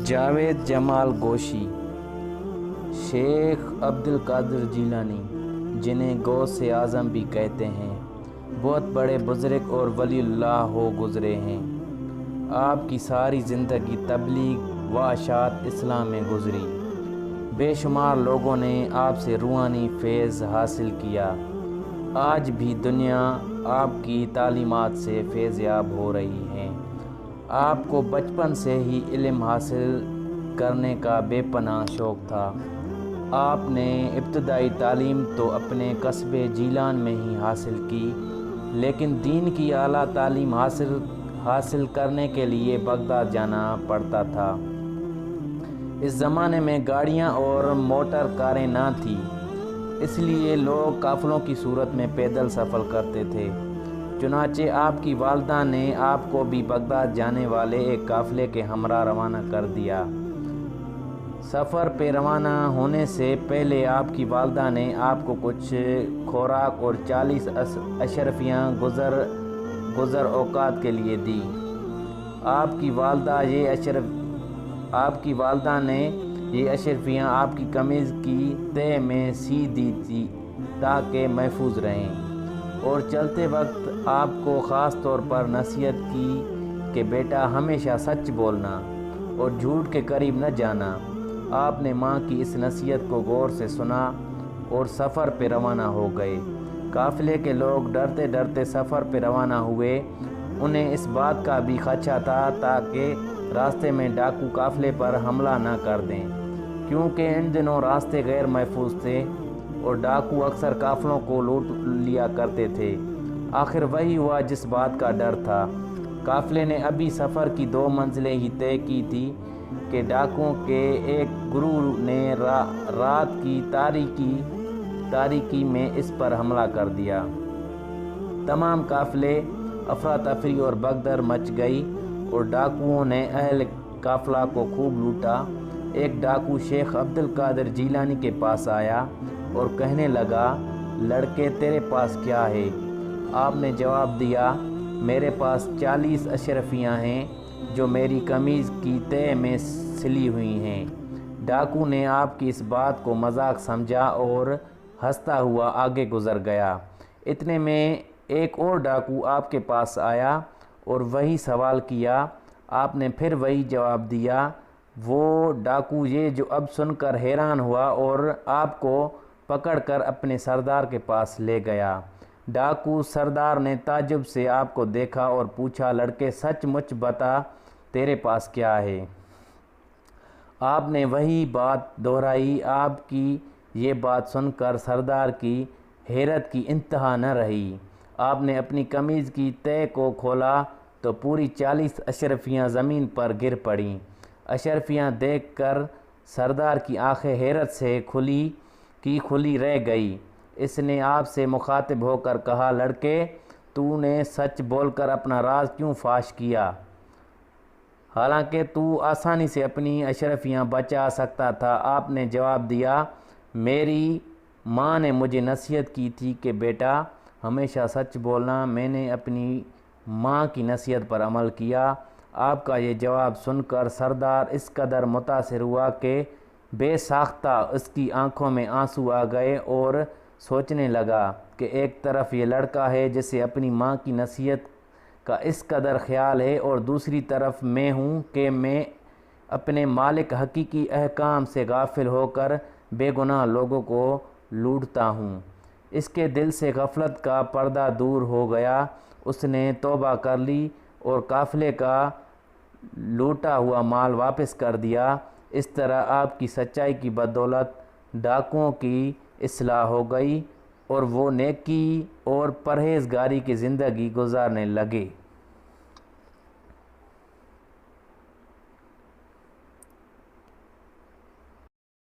جاوید جمال گوشی، شیخ عبدالقادر جیلانی، جنہیں غوث اعظم بھی کہتے ہیں، بہت بڑے بزرگ اور ولی اللہ ہو گزرے ہیں۔ آپ کی ساری زندگی تبلیغ و اشاعت اسلام میں گزری۔ بے شمار لوگوں نے آپ سے روحانی فیض حاصل کیا۔ آج بھی دنیا آپ کی تعلیمات سے فیض یاب ہو رہی ہے۔ آپ کو بچپن سے ہی علم حاصل کرنے کا بے پناہ شوق تھا۔ آپ نے ابتدائی تعلیم تو اپنے قصبے جیلان میں ہی حاصل کی، لیکن دین کی اعلیٰ تعلیم حاصل کرنے کے لیے بغداد جانا پڑتا تھا۔ اس زمانے میں گاڑیاں اور موٹر کاریں نہ تھیں، اس لیے لوگ قافلوں کی صورت میں پیدل سفر کرتے تھے۔ چنانچہ آپ کی والدہ نے آپ کو بھی بغداد جانے والے ایک قافلے کے ہمراہ روانہ کر دیا۔ سفر پہ روانہ ہونے سے پہلے آپ کی والدہ نے آپ کو کچھ خوراک اور 40 اشرفیاں گزر اوقات کے لیے دی۔ آپ کی والدہ نے یہ اشرفیاں آپ کی قمیض کی تہہ میں سی دی تھی تاکہ محفوظ رہیں، اور چلتے وقت آپ کو خاص طور پر نصیحت کی کہ بیٹا ہمیشہ سچ بولنا اور جھوٹ کے قریب نہ جانا۔ آپ نے ماں کی اس نصیحت کو غور سے سنا اور سفر پہ روانہ ہو گئے۔ قافلے کے لوگ ڈرتے ڈرتے سفر پہ روانہ ہوئے۔ انہیں اس بات کا بھی خدشہ تھا تاکہ راستے میں ڈاکو قافلے پر حملہ نہ کر دیں، کیونکہ ان دنوں راستے غیر محفوظ تھے اور ڈاکو اکثر قافلوں کو لوٹ لیا کرتے تھے۔ آخر وہی ہوا جس بات کا ڈر تھا۔ قافلے نے ابھی سفر کی 2 منزلیں ہی طے کی تھی کہ ڈاکوؤں کے ایک گروہ نے رات کی تاریکی میں اس پر حملہ کر دیا۔ تمام قافلے افراتفری اور بھگدڑ مچ گئی اور ڈاکوؤں نے اہل قافلہ کو خوب لوٹا۔ ایک ڈاکو شیخ عبدالقادر جیلانی کے پاس آیا اور کہنے لگا، لڑکے تیرے پاس کیا ہے؟ آپ نے جواب دیا، میرے پاس 40 اشرفیاں ہیں جو میری قمیض کی تہہ میں سلی ہوئی ہیں۔ ڈاکو نے آپ کی اس بات کو مذاق سمجھا اور ہنستا ہوا آگے گزر گیا۔ اتنے میں ایک اور ڈاکو آپ کے پاس آیا اور وہی سوال کیا۔ آپ نے پھر وہی جواب دیا۔ وہ ڈاکو یہ جو اب سن کر حیران ہوا اور آپ کو پکڑ کر اپنے سردار کے پاس لے گیا۔ ڈاکو سردار نے تعجب سے آپ کو دیکھا اور پوچھا، لڑکے سچ مچ بتا تیرے پاس کیا ہے؟ آپ نے وہی بات دہرائی۔ آپ کی یہ بات سن کر سردار کی حیرت کی انتہا نہ رہی۔ آپ نے اپنی قمیض کی تہہ کو کھولا تو پوری 40 اشرفیاں زمین پر گر پڑیں۔ اشرفیاں دیکھ کر سردار کی آنکھیں حیرت سے کھلی رہ گئی۔ اس نے آپ سے مخاطب ہو کر کہا، لڑکے تو نے سچ بول کر اپنا راز کیوں فاش کیا؟ حالانکہ تو آسانی سے اپنی اشرفیاں بچا سکتا تھا۔ آپ نے جواب دیا، میری ماں نے مجھے نصیحت کی تھی کہ بیٹا ہمیشہ سچ بولنا۔ میں نے اپنی ماں کی نصیحت پر عمل کیا۔ آپ کا یہ جواب سن کر سردار اس قدر متاثر ہوا کہ بے ساختہ اس کی آنکھوں میں آنسو آ گئے اور سوچنے لگا کہ ایک طرف یہ لڑکا ہے جسے اپنی ماں کی نصیحت کا اس قدر خیال ہے، اور دوسری طرف میں ہوں کہ میں اپنے مالک حقیقی احکام سے غافل ہو کر بے گناہ لوگوں کو لوٹتا ہوں۔ اس کے دل سے غفلت کا پردہ دور ہو گیا۔ اس نے توبہ کر لی اور قافلے کا لوٹا ہوا مال واپس کر دیا۔ اس طرح آپ کی سچائی کی بدولت ڈاکوؤں کی اصلاح ہو گئی اور وہ نیکی اور پرہیزگاری کی زندگی گزارنے لگے۔